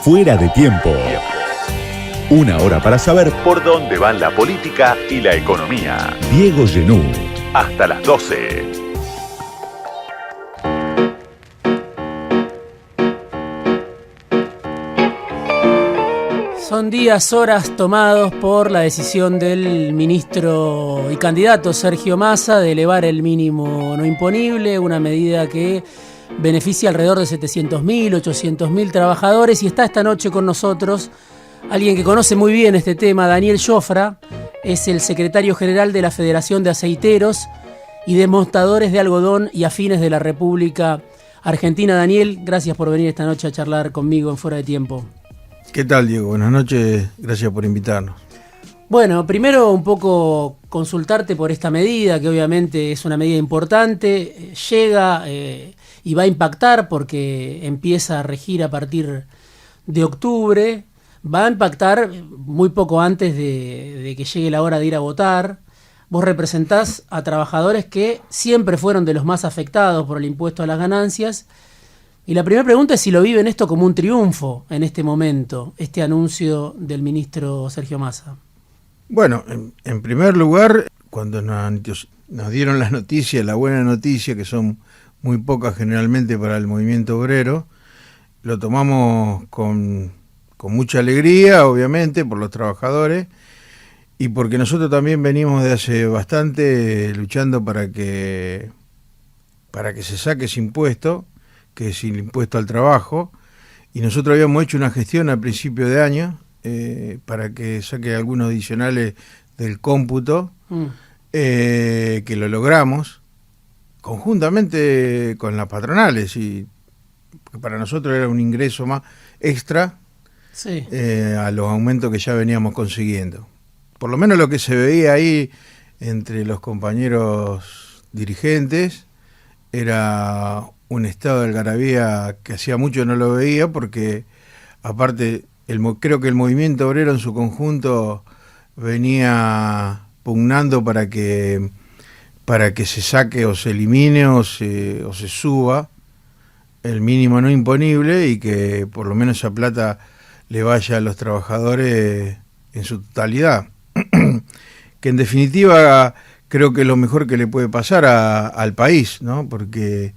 Fuera de tiempo. Una hora para saber por dónde van la política y la economía. Diego Genú. Hasta las 12. Son días, horas tomados por la decisión del ministro y candidato Sergio Massa de elevar el mínimo no imponible, una medida que beneficia alrededor de 700.000, 800.000 trabajadores. Y está esta noche con nosotros alguien que conoce muy bien este tema, Daniel Jofra, es el secretario general de la Federación de Aceiteros y Desmontadores de Algodón y Afines de la República Argentina. Daniel, gracias por venir esta noche a charlar conmigo en Fuera de Tiempo. ¿Qué tal, Diego? Buenas noches, gracias por invitarnos. Bueno, primero un poco consultarte por esta medida, que obviamente es una medida importante, llega y va a impactar porque empieza a regir a partir de octubre, va a impactar muy poco antes de que llegue la hora de ir a votar. Vos representás a trabajadores que siempre fueron de los más afectados por el impuesto a las ganancias. Y la primera pregunta es si lo viven esto como un triunfo en este momento, este anuncio del ministro Sergio Massa. Bueno, en primer lugar, cuando nos dieron las noticias, la buena noticia, que son muy pocas generalmente para el movimiento obrero, lo tomamos con mucha alegría, obviamente, por los trabajadores, y porque nosotros también venimos de hace bastante luchando para que se saque ese impuesto, que es el impuesto al trabajo, y nosotros habíamos hecho una gestión a principio de año para que saque algunos adicionales del cómputo, que lo logramos conjuntamente con las patronales, y para nosotros era un ingreso más extra, sí, a los aumentos que ya veníamos consiguiendo. Por lo menos lo que se veía ahí entre los compañeros dirigentes era un estado de algarabía que hacía mucho no lo veía, porque aparte creo que el movimiento obrero en su conjunto venía pugnando para que se saque o se elimine o se suba el mínimo no imponible, y que por lo menos esa plata le vaya a los trabajadores en su totalidad. Que en definitiva creo que es lo mejor que le puede pasar al país, ¿no? Porque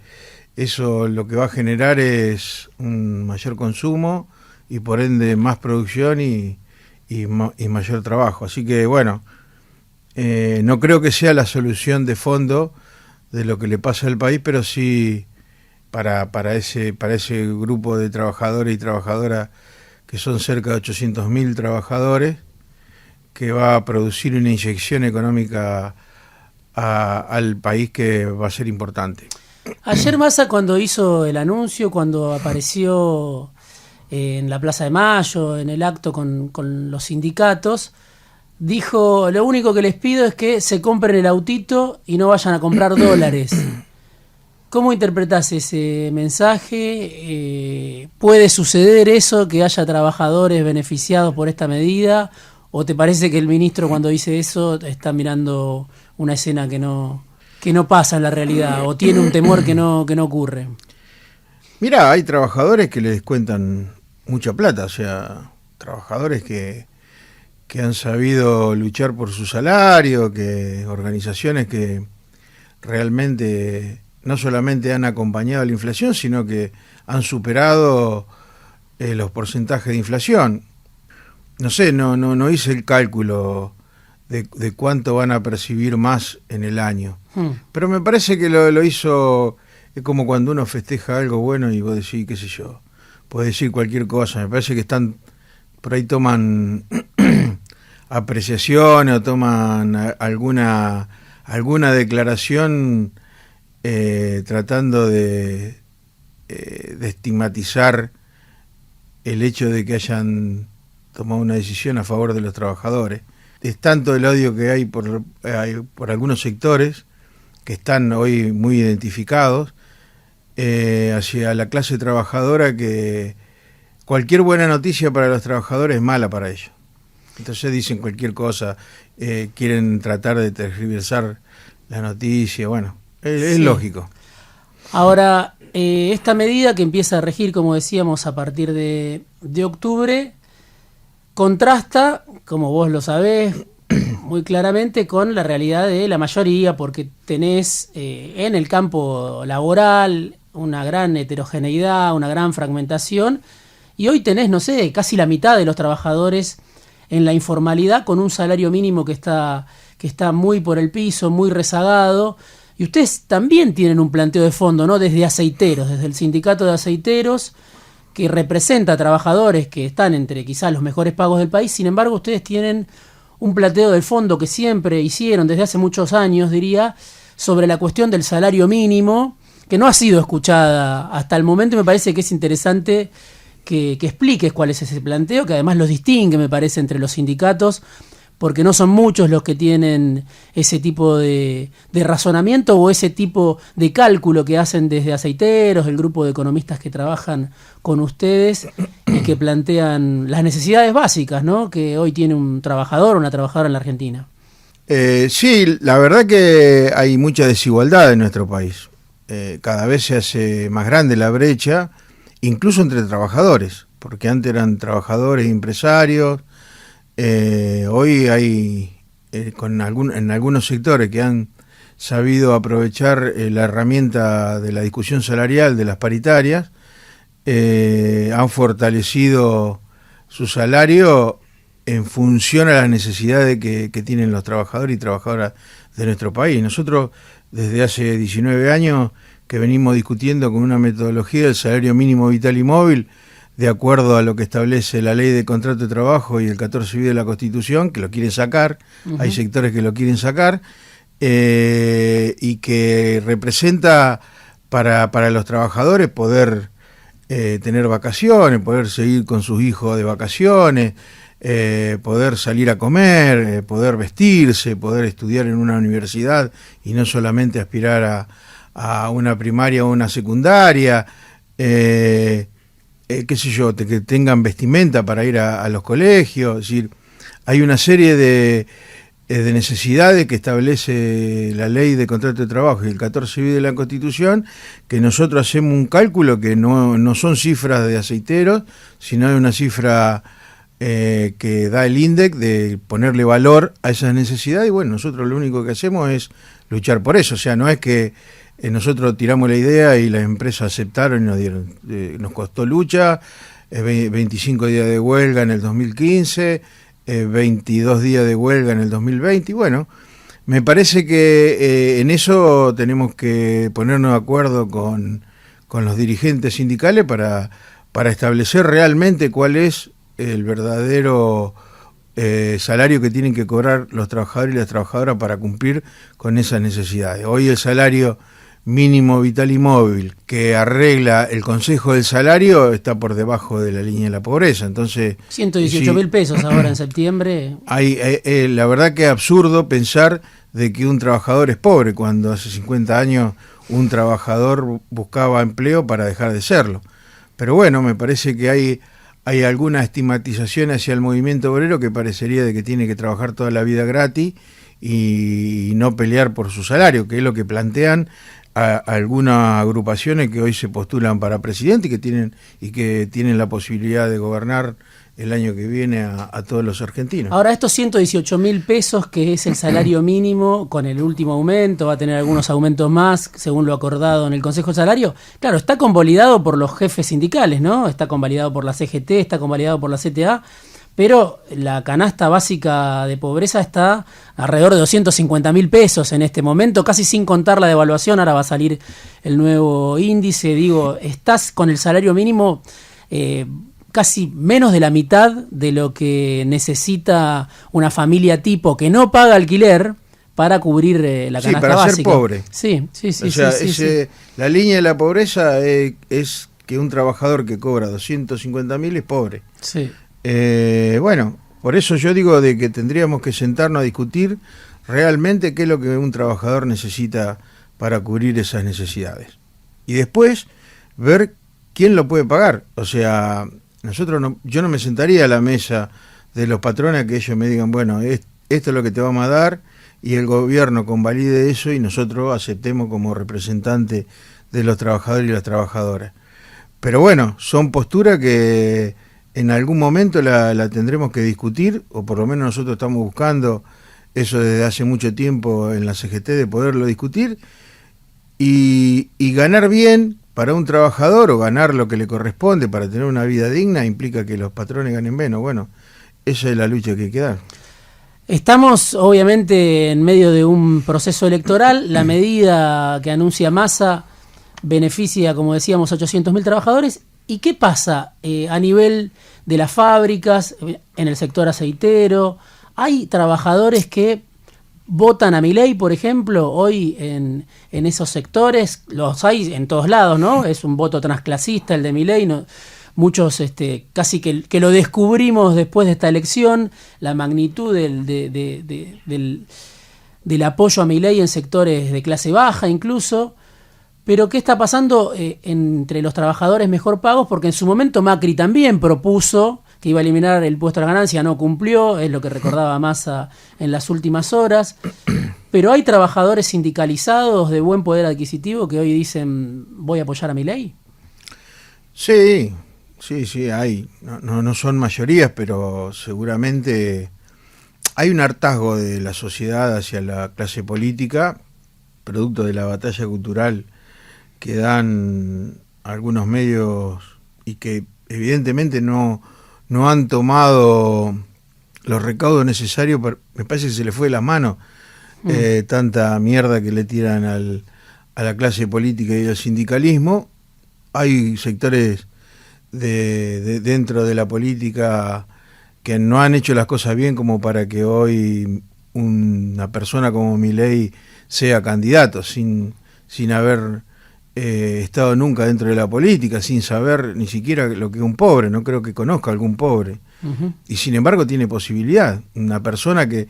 eso lo que va a generar es un mayor consumo y por ende más producción y mayor trabajo. Así que bueno, no creo que sea la solución de fondo de lo que le pasa al país, pero sí para ese grupo de trabajadores y trabajadoras, que son cerca de 800.000 trabajadores, que va a producir una inyección económica al país que va a ser importante. Ayer Massa, cuando hizo el anuncio, cuando apareció en la Plaza de Mayo, en el acto con los sindicatos, dijo: lo único que les pido es que se compren el autito y no vayan a comprar dólares. ¿Cómo interpretás ese mensaje? ¿Puede suceder eso, que haya trabajadores beneficiados por esta medida? ¿O te parece que el ministro, cuando dice eso, está mirando una escena que no pasa en la realidad, o tiene un temor que no ocurre? Mirá, hay trabajadores que les descuentan mucha plata, o sea, trabajadores que han sabido luchar por su salario, que organizaciones que realmente no solamente han acompañado la inflación, sino que han superado los porcentajes de inflación. No sé, no hice el cálculo de cuánto van a percibir más en el año. Pero me parece que lo hizo, es como cuando uno festeja algo bueno y vos decís, qué sé yo, podés decir cualquier cosa. Me parece que por ahí toman apreciaciones o toman alguna declaración tratando de estigmatizar el hecho de que hayan tomado una decisión a favor de los trabajadores. Es tanto el odio que hay por algunos sectores que están hoy muy identificados hacia la clase trabajadora, que cualquier buena noticia para los trabajadores es mala para ellos. Entonces dicen cualquier cosa, quieren tratar de tergiversar la noticia, bueno, es sí, lógico. Ahora, esta medida que empieza a regir, como decíamos, a partir de octubre, contrasta, como vos lo sabés muy claramente, con la realidad de la mayoría, porque tenés en el campo laboral una gran heterogeneidad, una gran fragmentación, y hoy tenés, no sé, casi la mitad de los trabajadores en la informalidad con un salario mínimo que está muy por el piso, muy rezagado. Y ustedes también tienen un planteo de fondo, ¿no? Desde aceiteros, desde el sindicato de aceiteros, que representa a trabajadores que están entre quizás los mejores pagos del país. Sin embargo, ustedes tienen un planteo de fondo que siempre hicieron desde hace muchos años, diría, sobre la cuestión del salario mínimo, que no ha sido escuchada hasta el momento. Me parece que es interesante que expliques cuál es ese planteo, que además los distingue, me parece, entre los sindicatos, porque no son muchos los que tienen ese tipo de razonamiento o ese tipo de cálculo que hacen desde aceiteros, el grupo de economistas que trabajan con ustedes y que plantean las necesidades básicas, ¿no?, que hoy tiene un trabajador o una trabajadora en la Argentina. Sí, la verdad que hay mucha desigualdad en nuestro país. Cada vez se hace más grande la brecha, incluso entre trabajadores, porque antes eran trabajadores y empresarios. Hoy hay en algunos sectores que han sabido aprovechar la herramienta de la discusión salarial de las paritarias, han fortalecido su salario en función a las necesidades que tienen los trabajadores y trabajadoras de nuestro país. Nosotros desde hace 19 años que venimos discutiendo con una metodología del salario mínimo vital y móvil, de acuerdo a lo que establece la ley de contrato de trabajo y el 14 bis de la Constitución, que lo quieren sacar, hay sectores que lo quieren sacar, y que representa para los trabajadores poder tener vacaciones, poder seguir con sus hijos de vacaciones, poder salir a comer, poder vestirse, poder estudiar en una universidad y no solamente aspirar a una primaria o una secundaria, qué sé yo, que tengan vestimenta para ir a los colegios. Es decir, hay una serie de necesidades que establece la ley de contrato de trabajo y el 14 bis de la Constitución, que nosotros hacemos un cálculo que no son cifras de aceiteros, sino es una cifra que da el INDEC de ponerle valor a esas necesidades, y bueno, nosotros lo único que hacemos es luchar por eso. O sea, no es que nosotros tiramos la idea y las empresas aceptaron y nos dieron. Nos costó lucha, 25 días de huelga en el 2015, 22 días de huelga en el 2020, y bueno, me parece que en eso tenemos que ponernos de acuerdo con los dirigentes sindicales para establecer realmente cuál es el verdadero salario que tienen que cobrar los trabajadores y las trabajadoras para cumplir con esas necesidades. Hoy el salario mínimo vital y móvil que arregla el Consejo del Salario está por debajo de la línea de la pobreza. Entonces 118.000 pesos ahora en septiembre. La verdad que es absurdo pensar de que un trabajador es pobre cuando hace 50 años un trabajador buscaba empleo para dejar de serlo. Pero bueno, me parece que hay alguna estigmatización hacia el movimiento obrero que parecería de que tiene que trabajar toda la vida gratis y no pelear por su salario, que es lo que plantean algunas agrupaciones que hoy se postulan para presidente y que tienen la posibilidad de gobernar el año que viene a todos los argentinos. Ahora, estos 118.000 pesos, que es el salario mínimo, con el último aumento, va a tener algunos aumentos más, según lo acordado en el Consejo de Salario, claro, está convalidado por los jefes sindicales, ¿no? Está convalidado por la CGT, está convalidado por la CTA, pero la canasta básica de pobreza está alrededor de 250.000 pesos en este momento, casi sin contar la devaluación. Ahora va a salir el nuevo índice. Digo, estás con el salario mínimo casi menos de la mitad de lo que necesita una familia tipo que no paga alquiler para cubrir la canasta para básica. Ser pobre. Sí. O sea, la línea de la pobreza es que un trabajador que cobra 250.000 es pobre. Sí. Bueno, por eso yo digo de que tendríamos que sentarnos a discutir realmente qué es lo que un trabajador necesita para cubrir esas necesidades. Y después ver quién lo puede pagar. O sea, yo no me sentaría a la mesa de los patrones a que ellos me digan, bueno, esto es lo que te vamos a dar, y el gobierno convalide eso y nosotros aceptemos como representante de los trabajadores y las trabajadoras. Pero bueno, son posturas que en algún momento la tendremos que discutir, o por lo menos nosotros estamos buscando eso desde hace mucho tiempo en la CGT, de poderlo discutir y ganar bien para un trabajador, o ganar lo que le corresponde para tener una vida digna, implica que los patrones ganen menos. Bueno, esa es la lucha que hay que dar. Estamos obviamente en medio de un proceso electoral. La medida que anuncia Massa beneficia, como decíamos, 800.000 trabajadores. ¿Y qué pasa a nivel de las fábricas, en el sector aceitero? ¿Hay trabajadores que votan a Milei, por ejemplo, hoy en esos sectores? Los hay en todos lados, ¿no? Es un voto transclasista el de Milei, ¿no? Muchos casi que lo descubrimos después de esta elección, la magnitud del apoyo a Milei en sectores de clase baja incluso. Pero ¿qué está pasando entre los trabajadores mejor pagos? Porque en su momento Macri también propuso que iba a eliminar el impuesto a la ganancia, no cumplió, es lo que recordaba Massa en las últimas horas. Pero hay trabajadores sindicalizados de buen poder adquisitivo que hoy dicen, voy a apoyar a Milei. Sí, hay. No son mayorías, pero seguramente hay un hartazgo de la sociedad hacia la clase política, producto de la batalla cultural que dan algunos medios y que evidentemente no han tomado los recaudos necesarios. Me parece que se le fue de las manos tanta mierda que le tiran a la clase política y al sindicalismo. Hay sectores dentro de la política que no han hecho las cosas bien como para que hoy una persona como Milei sea candidato, sin haber estado nunca dentro de la política, sin saber ni siquiera lo que es un pobre. No creo que conozca a algún pobre. Uh-huh. Y sin embargo tiene posibilidad. Una persona que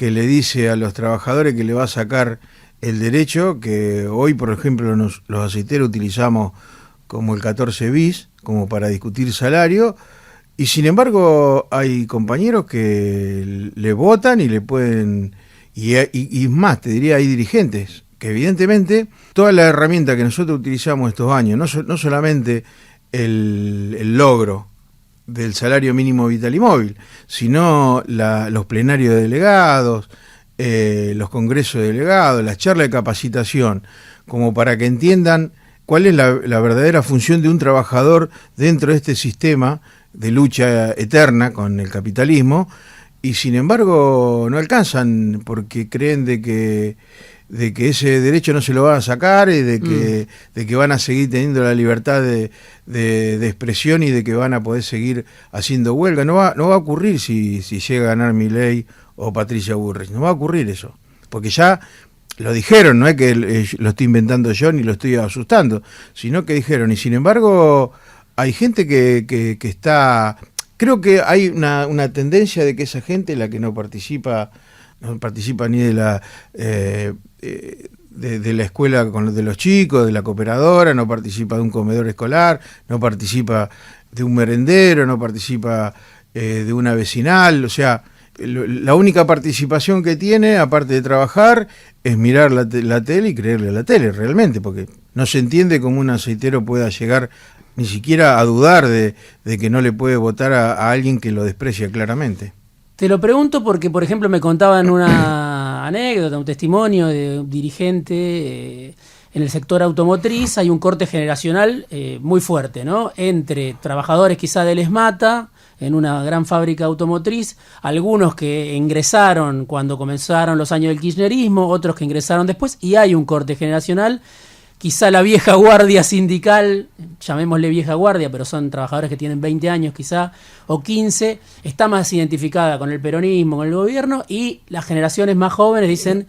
le dice a los trabajadores que le va a sacar el derecho, que hoy, por ejemplo, los aceiteros utilizamos como el 14 bis, como para discutir salario, y sin embargo hay compañeros que le votan y le pueden, y más, te diría, hay dirigentes que evidentemente toda la herramienta que nosotros utilizamos estos años, no solamente el logro del salario mínimo vital y móvil, sino los plenarios de delegados, los congresos de delegados, las charlas de capacitación, como para que entiendan cuál es la verdadera función de un trabajador dentro de este sistema de lucha eterna con el capitalismo, y sin embargo no alcanzan porque creen de que ese derecho no se lo van a sacar, y de que van a seguir teniendo la libertad de expresión, y de que van a poder seguir haciendo huelga. No va a ocurrir si llega a ganar Milei o Patricia Bullrich. No va a ocurrir eso, porque ya lo dijeron. No es que lo estoy inventando yo ni lo estoy asustando, sino que dijeron. Y sin embargo hay gente que está... Creo que hay una tendencia de que esa gente, la que no participa ni de la de la escuela de los chicos, de la cooperadora, no participa de un comedor escolar, no participa de un merendero, no participa de una vecinal. O sea, la única participación que tiene, aparte de trabajar, es mirar la tele y creerle a la tele realmente, porque no se entiende cómo un aceitero pueda llegar ni siquiera a dudar de que no le puede votar a alguien que lo desprecia claramente. Te lo pregunto porque, por ejemplo, me contaban una anécdota, un testimonio de un dirigente en el sector automotriz. Hay un corte generacional muy fuerte, ¿no? Entre trabajadores quizá del ESMATA, en una gran fábrica automotriz, algunos que ingresaron cuando comenzaron los años del kirchnerismo, otros que ingresaron después, y hay un corte generacional. Quizá la vieja guardia sindical, llamémosle vieja guardia, pero son trabajadores que tienen 20 años quizá, o 15, está más identificada con el peronismo, con el gobierno, y las generaciones más jóvenes dicen,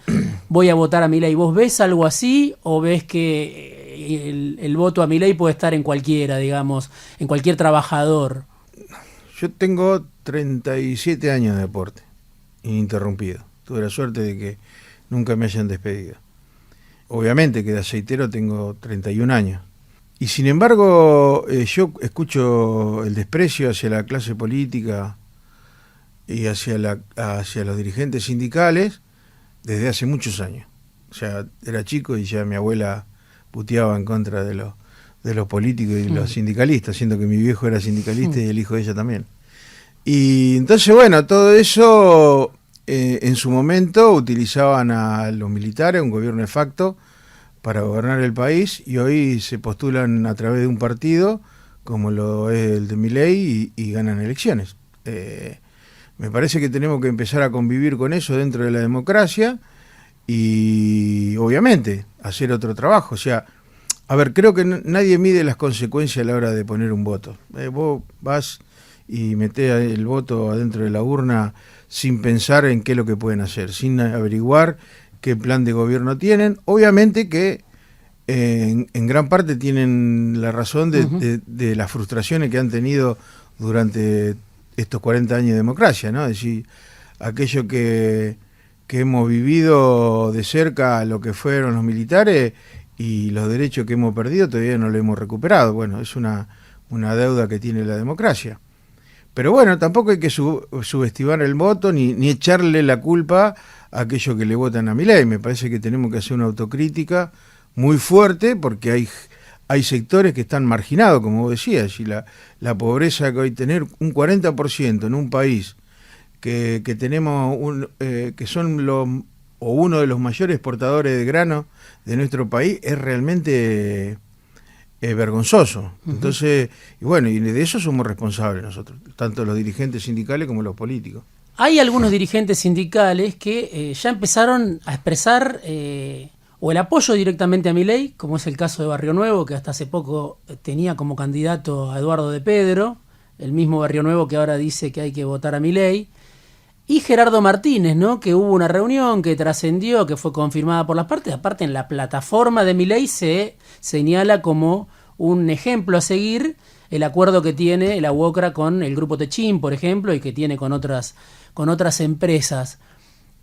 voy a votar a Milei. ¿Vos ves algo así, o ves que el voto a Milei puede estar en cualquiera, digamos, en cualquier trabajador? Yo tengo 37 años de deporte, ininterrumpido. Tuve la suerte de que nunca me hayan despedido. Obviamente que de aceitero tengo 31 años. Y sin embargo, yo escucho el desprecio hacia la clase política y hacia los dirigentes sindicales desde hace muchos años. O sea, era chico y ya mi abuela puteaba en contra de los políticos y los sindicalistas, siendo que mi viejo era sindicalista y el hijo de ella también. Y entonces, bueno, todo eso en su momento utilizaban a los militares, un gobierno de facto, para gobernar el país, y hoy se postulan a través de un partido, como lo es el de Milei, y ganan elecciones. Me parece que tenemos que empezar a convivir con eso dentro de la democracia y, obviamente, hacer otro trabajo. O sea, a ver, creo que nadie mide las consecuencias a la hora de poner un voto. Vos vas y metés el voto adentro de la urna sin pensar en qué es lo que pueden hacer, sin averiguar qué plan de gobierno tienen. Obviamente que en gran parte tienen la razón de las frustraciones que han tenido durante estos 40 años de democracia, ¿no? Es decir, aquello que hemos vivido de cerca, lo que fueron los militares y los derechos que hemos perdido, todavía no lo hemos recuperado. Bueno, es una deuda que tiene la democracia. Pero bueno, tampoco hay que subestimar el voto ni echarle la culpa a aquellos que le votan a Milei. Me parece que tenemos que hacer una autocrítica muy fuerte, porque hay sectores que están marginados, como vos decías, y la pobreza que hoy tener un 40% en un país que tenemos que son uno de los mayores exportadores de grano de nuestro país, es realmente vergonzoso. Entonces, y bueno, y de eso somos responsables nosotros, tanto los dirigentes sindicales como los políticos. Hay algunos dirigentes sindicales que ya empezaron a expresar o el apoyo directamente a Milei, como es el caso de Barrio Nuevo, que hasta hace poco tenía como candidato a Eduardo de Pedro, el mismo Barrio Nuevo que ahora dice que hay que votar a Milei, y Gerardo Martínez, ¿no? Que hubo una reunión que trascendió, que fue confirmada por las partes. Aparte, en la plataforma de Milei se señala como un ejemplo a seguir el acuerdo que tiene la UOCRA con el Grupo Techín, por ejemplo, y que tiene con otras empresas.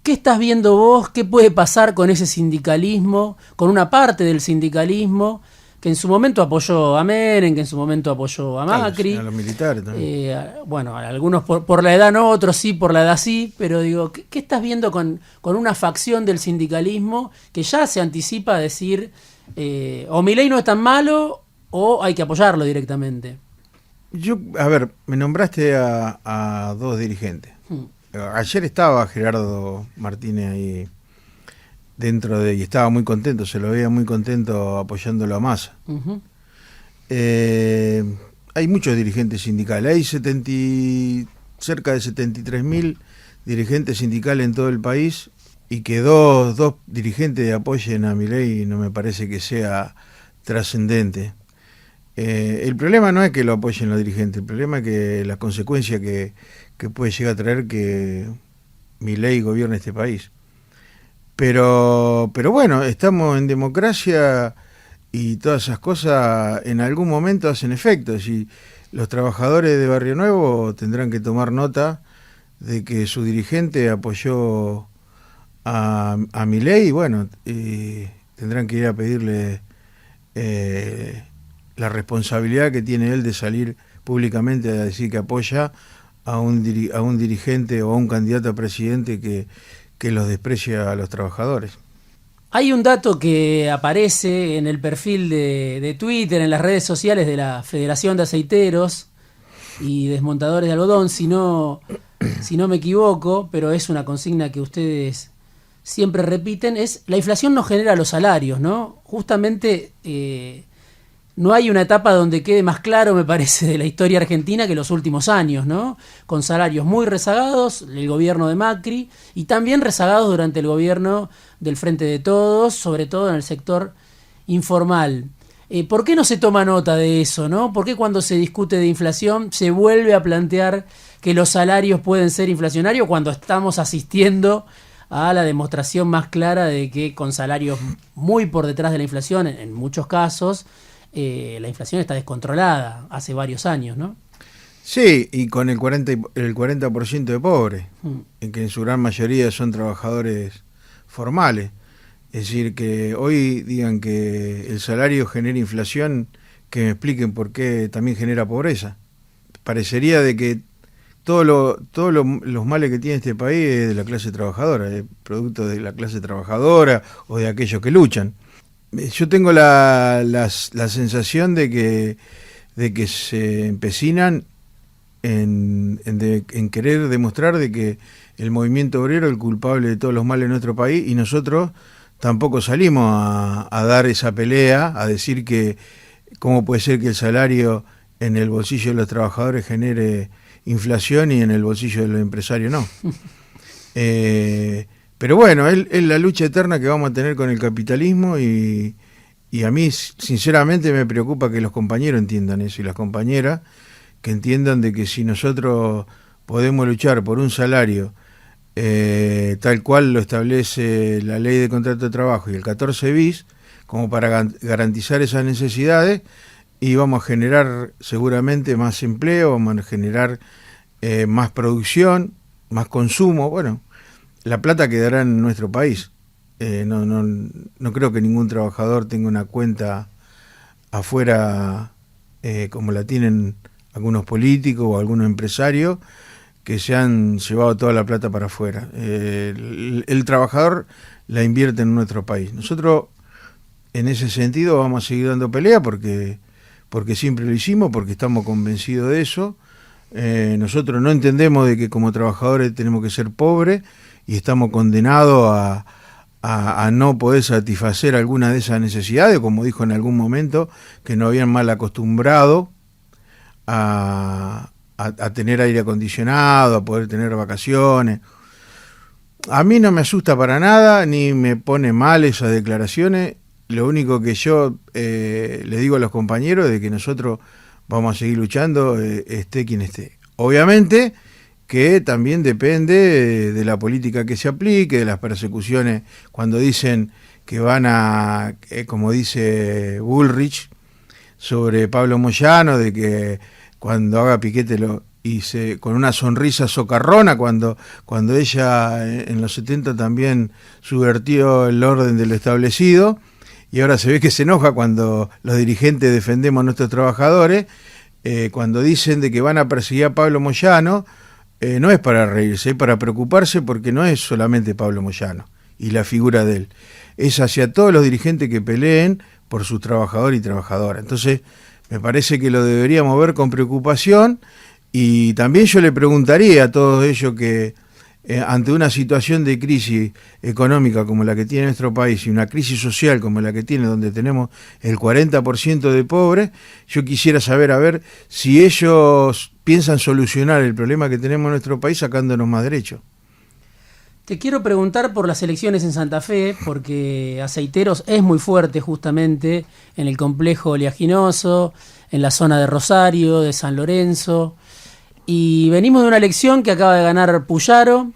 ¿Qué estás viendo vos? ¿Qué puede pasar con ese sindicalismo, con una parte del sindicalismo que en su momento apoyó a Menem, que en su momento apoyó a Macri? A los militares también. Bueno, algunos por la edad no, otros sí, por la edad sí, pero digo, ¿qué estás viendo con una facción del sindicalismo que ya se anticipa a decir o Milei no es tan malo o hay que apoyarlo directamente? A ver, me nombraste a dos dirigentes. Ayer estaba Gerardo Martínez ahí y estaba muy contento, se lo veía muy contento apoyándolo a Massa. Hay muchos dirigentes sindicales, hay cerca de 73.000 dirigentes sindicales en todo el país, y que dos dirigentes apoyen a Milei no me parece que sea trascendente. El problema no es que lo apoyen los dirigentes, el problema es que la consecuencia que puede llegar a traer que Milei gobierne este país. Pero bueno, estamos en democracia y todas esas cosas en algún momento hacen efecto. Y los trabajadores de Barrio Nuevo tendrán que tomar nota de que su dirigente apoyó a Milei, y bueno, tendrán que ir a pedirle la responsabilidad que tiene él de salir públicamente a decir que apoya a un dirigente o a un candidato a presidente que los desprecia a los trabajadores. Hay un dato que aparece en el perfil de Twitter, en las redes sociales de la Federación de Aceiteros y Desmontadores de Algodón, si no me equivoco, pero es una consigna que ustedes siempre repiten, es la inflación no genera los salarios, ¿no? Justamente no hay una etapa donde quede más claro, me parece, de la historia argentina que los últimos años, ¿no? Con salarios muy rezagados, el gobierno de Macri, y también rezagados durante el gobierno del Frente de Todos, sobre todo en el sector informal. ¿Por qué no se toma nota de eso, no? ¿Por qué cuando se discute de inflación se vuelve a plantear que los salarios pueden ser inflacionarios cuando estamos asistiendo a la demostración más clara de que con salarios muy por detrás de la inflación, en muchos casos, la inflación está descontrolada hace varios años, ¿no? Sí, y con el 40% de pobres, en que en su gran mayoría son trabajadores formales. Es decir, que hoy digan que el salario genera inflación, que me expliquen por qué también genera pobreza. Parecería de que todos los males que tiene este país es de la clase trabajadora, es producto de la clase trabajadora o de aquellos que luchan. Yo tengo la sensación de que se empecinan en querer demostrar de que el movimiento obrero es el culpable de todos los males de nuestro país, y nosotros tampoco salimos a dar esa pelea, a decir que cómo puede ser que el salario en el bolsillo de los trabajadores genere inflación y en el bolsillo de los empresarios no. Pero bueno, es la lucha eterna que vamos a tener con el capitalismo, y a mí sinceramente me preocupa que los compañeros entiendan eso, y las compañeras que entiendan de que si nosotros podemos luchar por un salario tal cual lo establece la ley de contrato de trabajo y el 14 bis, como para garantizar esas necesidades, y vamos a generar seguramente más empleo, vamos a generar más producción, más consumo. Bueno, la plata quedará en nuestro país. No creo que ningún trabajador tenga una cuenta afuera como la tienen algunos políticos o algunos empresarios que se han llevado toda la plata para afuera. El trabajador la invierte en nuestro país. Nosotros en ese sentido vamos a seguir dando pelea porque siempre lo hicimos, porque estamos convencidos de eso. Nosotros no entendemos de que como trabajadores tenemos que ser pobres y estamos condenados a no poder satisfacer alguna de esas necesidades, como dijo en algún momento, que nos habían mal acostumbrado a tener aire acondicionado, a poder tener vacaciones. A mí no me asusta para nada, ni me pone mal esas declaraciones. Lo único que yo le digo a los compañeros es de que nosotros vamos a seguir luchando, esté quien esté. Obviamente que también depende de la política que se aplique, de las persecuciones, cuando dicen que van a, como dice Bullrich, sobre Pablo Moyano, de que cuando haga piquete con una sonrisa socarrona, cuando ella en los 70 también subvertió el orden de lo establecido, y ahora se ve que se enoja cuando los dirigentes defendemos a nuestros trabajadores, cuando dicen de que van a perseguir a Pablo Moyano, no es para reírse, es para preocuparse, porque no es solamente Pablo Moyano y la figura de él, es hacia todos los dirigentes que peleen por sus trabajadores y trabajadoras. Entonces me parece que lo deberíamos ver con preocupación, y también yo le preguntaría a todos ellos que ante una situación de crisis económica como la que tiene nuestro país y una crisis social como la que tiene, donde tenemos el 40% de pobres, yo quisiera saber a ver si ellos piensan solucionar el problema que tenemos en nuestro país sacándonos más derechos. Te quiero preguntar por las elecciones en Santa Fe, porque Aceiteros es muy fuerte justamente en el complejo oleaginoso, en la zona de Rosario, de San Lorenzo, y venimos de una elección que acaba de ganar Puyaro,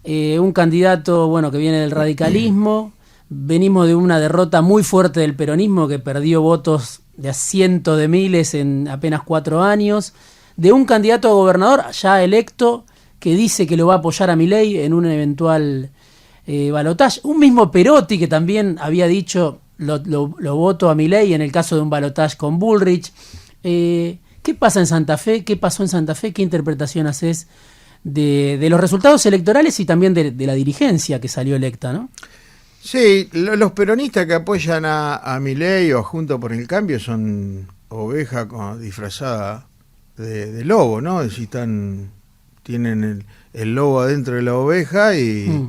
un candidato que viene del radicalismo. Venimos de una derrota muy fuerte del peronismo, que perdió votos de a cientos de miles en apenas 4 años, de un candidato a gobernador ya electo que dice que lo va a apoyar a Milei en un eventual balotaje. Un mismo Perotti que también había dicho lo voto a Milei en el caso de un balotaje con Bullrich. ¿Qué pasa en Santa Fe? ¿Qué pasó en Santa Fe? ¿Qué interpretación haces de los resultados electorales y también de la dirigencia que salió electa, ¿no? Sí, los peronistas que apoyan a Milei o a Juntos por el Cambio son ovejas disfrazadas de lobo, ¿no? Es decir, tienen el lobo adentro de la oveja y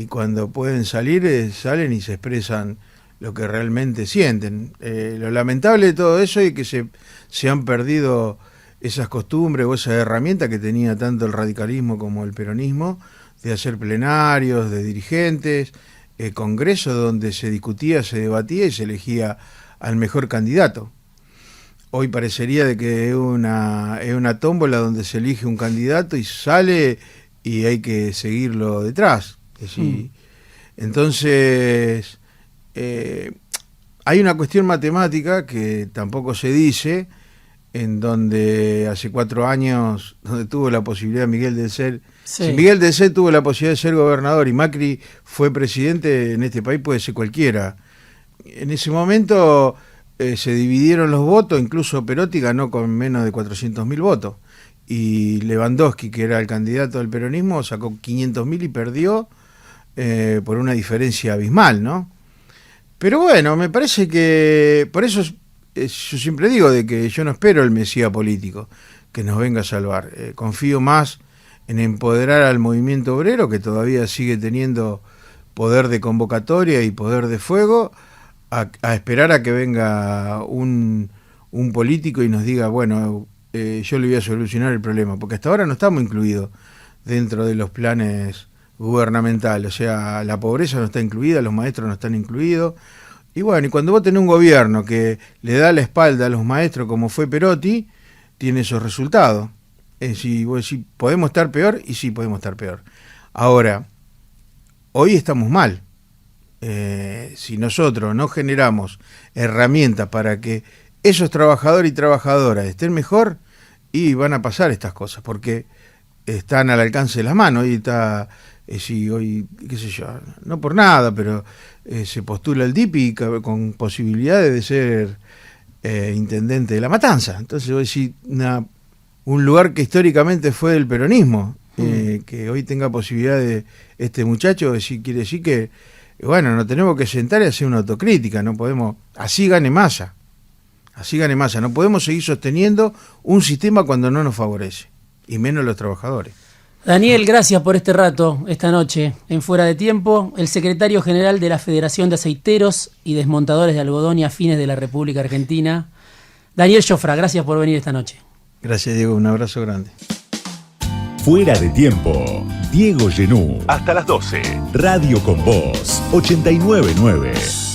cuando pueden salir, salen y se expresan lo que realmente sienten. Lo lamentable de todo eso es que se han perdido esas costumbres o esas herramientas que tenía tanto el radicalismo como el peronismo, de hacer plenarios, de dirigentes, congresos donde se discutía, se debatía y se elegía al mejor candidato. Hoy parecería de que es una tómbola donde se elige un candidato y sale y hay que seguirlo detrás. Es decir, entonces hay una cuestión matemática que tampoco se dice, en donde hace 4 años, donde tuvo la posibilidad Miguel del Cel, si Miguel del Cel tuvo la posibilidad de ser gobernador y Macri fue presidente, en este país puede ser cualquiera. En ese momento se dividieron los votos, incluso Perotti ganó con menos de 400.000 votos, y Lewandowski, que era el candidato del peronismo, sacó 500.000 y perdió por una diferencia abismal, ¿no? Pero bueno, me parece que por eso yo siempre digo de que yo no espero el mesías político que nos venga a salvar. Confío más en empoderar al movimiento obrero, que todavía sigue teniendo poder de convocatoria y poder de fuego, a esperar a que venga un político y nos diga, bueno, yo le voy a solucionar el problema, porque hasta ahora no estamos incluidos dentro de los planes gubernamentales, o sea, la pobreza no está incluida, los maestros no están incluidos, y bueno, y cuando vos tenés un gobierno que le da la espalda a los maestros como fue Perotti, tiene esos resultados. Si vos decís, podemos estar peor, y sí podemos estar peor. Ahora, hoy estamos mal. Si nosotros no generamos herramientas para que esos trabajadores y trabajadoras estén mejor, y van a pasar estas cosas, porque están al alcance de las manos. Hoy está, hoy, qué sé yo, no por nada, pero se postula el DIPI con posibilidades de ser intendente de La Matanza. Entonces vos decís, un lugar que históricamente fue del peronismo, que hoy tenga posibilidad de este muchacho, quiere decir que, bueno, nos tenemos que sentar y hacer una autocrítica. No podemos, así gane Massa, no podemos seguir sosteniendo un sistema cuando no nos favorece, y menos los trabajadores. Daniel, gracias por este rato, esta noche, en Fuera de Tiempo, el secretario general de la Federación de Aceiteros y Desmontadores de Algodón y Afines de la República Argentina. Daniel Jofra, gracias por venir esta noche. Gracias, Diego, un abrazo grande. Fuera de Tiempo, Diego Genú. Hasta las 12. Radio con Voz, 89.9.